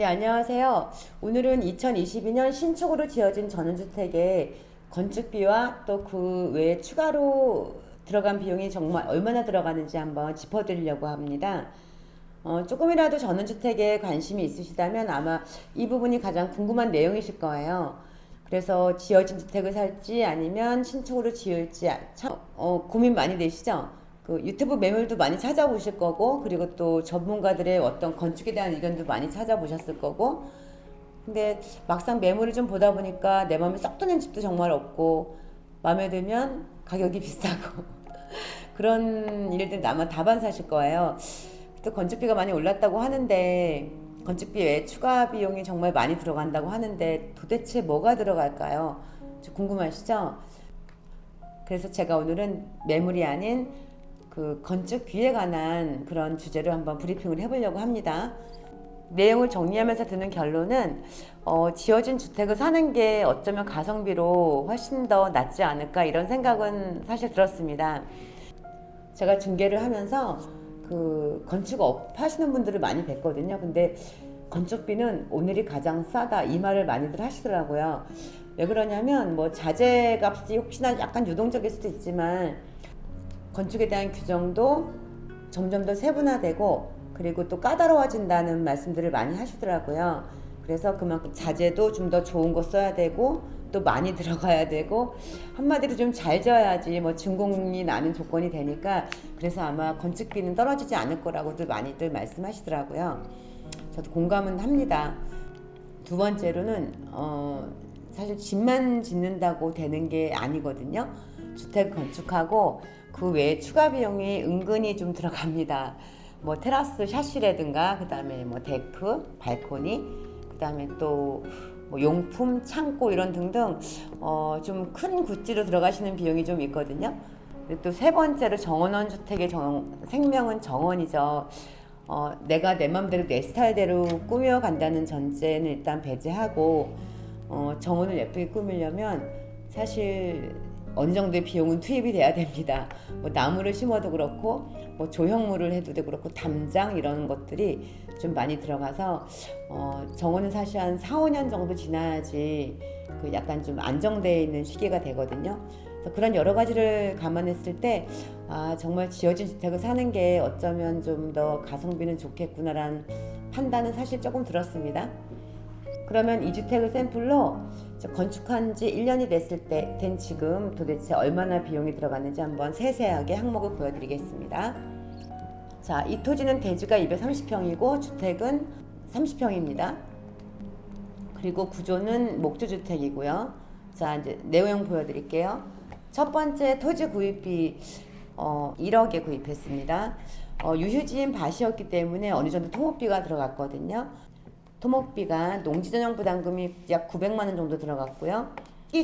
네, 안녕하세요. 오늘은 2022년 신축으로 지어진 전원주택의 건축비와 또 그 외에 추가로 들어간 비용이 정말 얼마나 들어가는지 한번 짚어드리려고 합니다. 조금이라도 전원주택에 관심이 있으시다면 아마 이 부분이 가장 궁금한 내용이실 거예요. 그래서 지어진 주택을 살지 아니면 신축으로 지을지 참 고민 많이 되시죠? 그 유튜브 매물도 많이 찾아보실 거고, 그리고 또 전문가들의 어떤 건축에 대한 의견도 많이 찾아보셨을 거고, 근데 막상 매물을 좀 보다 보니까 내 마음에 쏙 드는 집도 정말 없고, 마음에 들면 가격이 비싸고 그런 일들 아마 다반사실 거예요. 또 건축비가 많이 올랐다고 하는데, 건축비 외에 추가 비용이 정말 많이 들어간다고 하는데 도대체 뭐가 들어갈까요? 좀 궁금하시죠? 그래서 제가 오늘은 매물이 아닌 그 건축비에 관한 그런 주제로 한번 브리핑을 해보려고 합니다. 내용을 정리하면서 드는 결론은 지어진 주택을 사는 게 어쩌면 가성비로 훨씬 더 낫지 않을까 이런 생각은 사실 들었습니다. 제가 중개를 하면서 그 건축업 하시는 분들을 많이 뵀거든요. 근데 건축비는 오늘이 가장 싸다 이 말을 많이들 하시더라고요. 왜 그러냐면 뭐 자재 값이 혹시나 약간 유동적일 수도 있지만 건축에 대한 규정도 점점 더 세분화되고 그리고 또 까다로워진다는 말씀들을 많이 하시더라고요. 그래서 그만큼 자재도 좀 더 좋은 거 써야 되고 또 많이 들어가야 되고 한마디로 좀 잘 지어야지 뭐 준공이 나는 조건이 되니까 그래서 아마 건축비는 떨어지지 않을 거라고들 많이들 말씀하시더라고요. 저도 공감은 합니다. 두 번째로는 사실 집만 짓는다고 되는 게 아니거든요. 주택 건축하고 그 외에 추가 비용이 은근히 좀 들어갑니다. 뭐 테라스 샤시라든가 그다음에 뭐 데크, 발코니, 그다음에 또 뭐 용품, 창고 이런 등등 좀 큰 구찌로 들어가시는 비용이 좀 있거든요. 또 세 번째로 정원원 주택의 생명은 정원이죠. 내가 내 맘대로 내 스타일대로 꾸며간다는 전제는 일단 배제하고 정원을 예쁘게 꾸미려면 사실 어느 정도의 비용은 투입이 돼야 됩니다. 뭐 나무를 심어도 그렇고 뭐 조형물을 해도 그렇고 담장 이런 것들이 좀 많이 들어가서 정원은 사실 한 4, 5년 정도 지나야지 그 약간 좀 안정되어 있는 시기가 되거든요. 그래서 그런 여러 가지를 감안했을 때 정말 지어진 주택을 사는 게 어쩌면 좀 더 가성비는 좋겠구나라는 판단은 사실 조금 들었습니다. 그러면 이 주택을 샘플로 건축한 지 1년이 됐을 때 된 지금 도대체 얼마나 비용이 들어갔는지 한번 세세하게 항목을 보여드리겠습니다. 자, 이 토지는 대지가 230평이고 주택은 30평입니다. 그리고 구조는 목조주택이고요. 자, 이제 내용 보여드릴게요. 첫 번째 토지 구입비 1억에 구입했습니다. 유휴지인 밭이었기 때문에 어느 정도 토목비가 들어갔거든요. 토목비가 농지전용 부담금이 약 900만 원 정도 들어갔고요.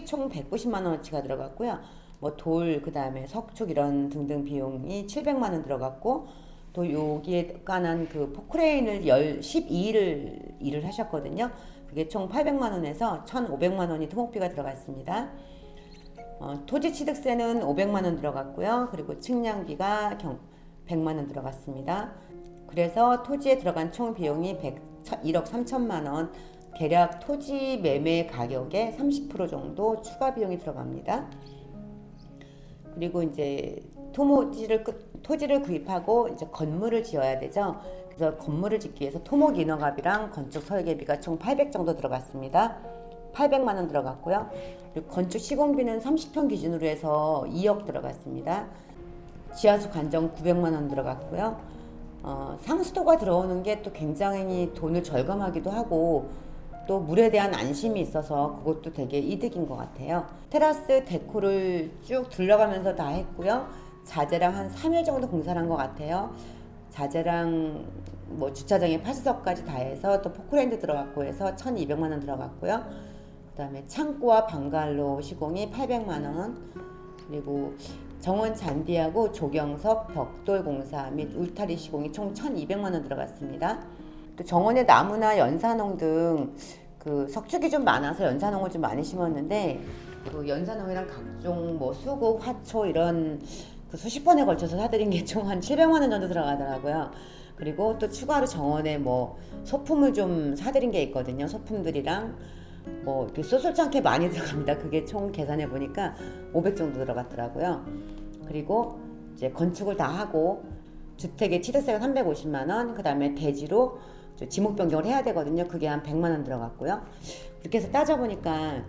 총 190만 원어치가 들어갔고요. 뭐 돌, 그다음에 석축 이런 등등 비용이 700만 원 들어갔고 또 여기에 관한 그 포크레인을 12일을 일을 하셨거든요. 그게 총 800만 원에서 1,500만 원이 토목비가 들어갔습니다. 토지 취득세는 500만 원 들어갔고요. 그리고 측량비가 100만 원 들어갔습니다. 그래서 토지에 들어간 총 비용이 1억 3천만 원, 대략 토지 매매 가격의 30% 정도 추가 비용이 들어갑니다. 그리고 이제 토지를 구입하고 이제 건물을 지어야 되죠. 그래서 건물을 짓기 위해서 토목 인허가비랑 건축 설계비가 총 800 정도 들어갔습니다. 800만 원 들어갔고요. 그리고 건축 시공비는 30평 기준으로 해서 2억 들어갔습니다. 지하수 관정 900만 원 들어갔고요. 상수도가 들어오는 게 또 굉장히 돈을 절감하기도 하고 또 물에 대한 안심이 있어서 그것도 되게 이득인 것 같아요. 테라스 데코를 쭉 둘러가면서 다 했고요. 자재랑 한 3일 정도 공사를 한 것 같아요. 자재랑 뭐 주차장에 파수석까지 다 해서 또 포크레인도 들어갔고 해서 1,200만 원 들어갔고요. 그 다음에 창고와 방갈로 시공이 800만 원, 그리고 정원 잔디하고 조경석, 벽돌 공사 및 울타리 시공이 총 1,200만 원 들어갔습니다. 또 정원에 나무나 연산홍 등 그 석축이 좀 많아서 연산홍을 좀 많이 심었는데 그 연산홍이랑 각종 뭐 수국, 화초 이런 그 수십 번에 걸쳐서 사들인 게 총 한 700만 원 정도 들어가더라고요. 그리고 또 추가로 정원에 뭐 소품을 좀 사드린 게 있거든요. 소품들이랑 뭐 이렇게 쏠쏠치 않게 많이 들어갑니다. 그게 총 계산해 보니까 500 정도 들어갔더라고요. 그리고 이제 건축을 다 하고 주택의 취득세가 350만 원, 그 다음에 대지로 지목 변경을 해야 되거든요. 그게 한 100만 원 들어갔고요. 그렇게 해서 따져보니까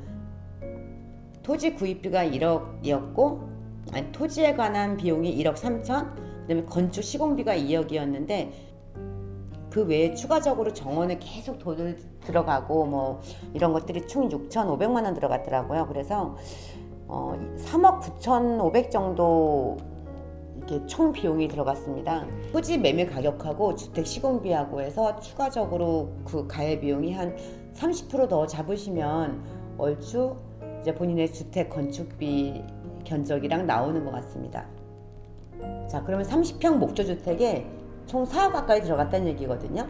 토지 구입비가 1억이었고, 아니, 토지에 관한 비용이 1억 3천, 그 다음에 건축 시공비가 2억이었는데 그 외에 추가적으로 정원에 계속 돈을 들어가고 뭐 이런 것들이 총 6,500만 원 들어갔더라고요. 그래서 3억 9,500 정도 이렇게 총 비용이 들어갔습니다. 토지 매매 가격하고 주택 시공비하고 해서 추가적으로 그 가해 비용이 한 30% 더 잡으시면 얼추 이제 본인의 주택 건축비 견적이랑 나오는 것 같습니다. 자, 그러면 30평 목조주택에 총 4억 가까이 들어갔다는 얘기거든요.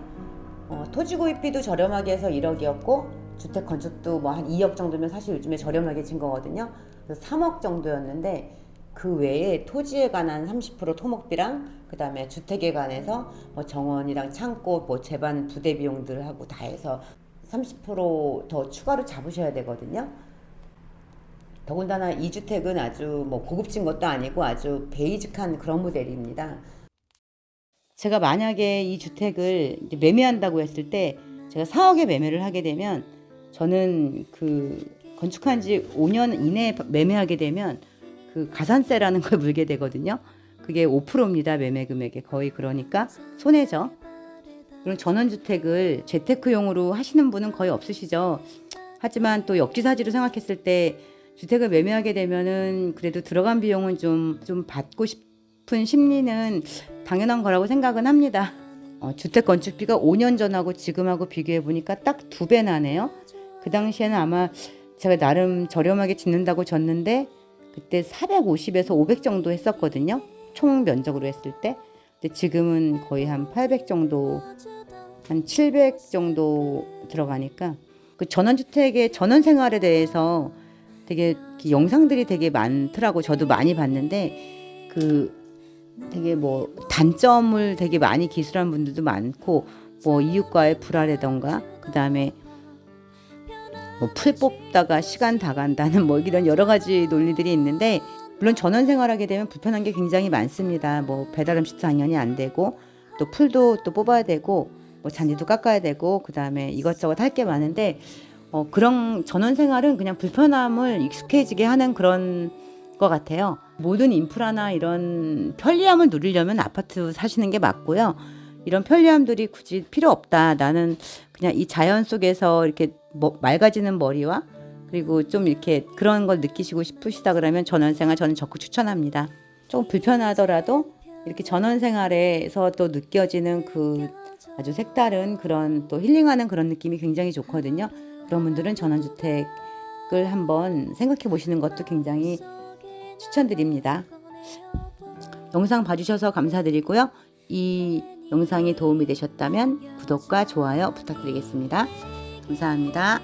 토지 구입비도 저렴하게 해서 1억이었고 주택 건축도 뭐 한 2억 정도면 사실 요즘에 저렴하게 진 거거든요. 그래서 3억 정도였는데 그 외에 토지에 관한 30% 토목비랑 그 다음에 주택에 관해서 뭐 정원이랑 창고 뭐 재반 부대 비용들하고 다 해서 30%더 추가로 잡으셔야 되거든요. 더군다나 이 주택은 아주 뭐 고급진 것도 아니고 아주 베이직한 그런 모델입니다. 제가 만약에 이 주택을 이제 매매한다고 했을 때 제가 4억에 매매를 하게 되면 저는 그 건축한 지 5년 이내에 매매하게 되면 그 가산세라는 걸 물게 되거든요. 그게 5%입니다. 매매 금액에 거의. 그러니까 손해죠. 그럼 전원주택을 재테크용으로 하시는 분은 거의 없으시죠. 하지만 또 역지사지로 생각했을 때 주택을 매매하게 되면은 그래도 들어간 비용은 좀 받고 싶은 심리는 당연한 거라고 생각은 합니다. 주택 건축비가 5년 전하고 지금하고 비교해 보니까 딱 2배 나네요. 그 당시에는 아마 제가 나름 저렴하게 짓는다고 졌는데 그때 450에서 500 정도 했었거든요. 총 면적으로 했을 때. 근데 지금은 거의 한 800 정도, 한 700 정도 들어가니까 그 전원주택의 전원생활에 대해서 되게 영상들이 되게 많더라고. 저도 많이 봤는데 그 되게 뭐 단점을 되게 많이 기술한 분들도 많고 뭐 이웃과의 불화라던가 그 다음에 뭐 풀 뽑다가 시간 다 간다는 뭐 이런 여러 가지 논리들이 있는데 물론 전원 생활하게 되면 불편한 게 굉장히 많습니다. 뭐 배달 음식도 당연히 안 되고 또 풀도 또 뽑아야 되고 뭐 잔디도 깎아야 되고 그 다음에 이것저것 할 게 많은데 그런 전원 생활은 그냥 불편함을 익숙해지게 하는 그런 것 같아요. 모든 인프라나 이런 편리함을 누리려면 아파트 사시는 게 맞고요. 이런 편리함들이 굳이 필요 없다. 나는 그냥 이 자연 속에서 이렇게 맑아지는 머리와 그리고 좀 이렇게 그런 걸 느끼시고 싶으시다 그러면 전원생활 저는 적극 추천합니다. 조금 불편하더라도 이렇게 전원생활에서 또 느껴지는 그 아주 색다른 그런 또 힐링하는 그런 느낌이 굉장히 좋거든요. 그런 분들은 전원주택을 한번 생각해 보시는 것도 굉장히 추천드립니다. 영상 봐주셔서 감사드리고요. 이 영상이 도움이 되셨다면 구독과 좋아요 부탁드리겠습니다. 감사합니다.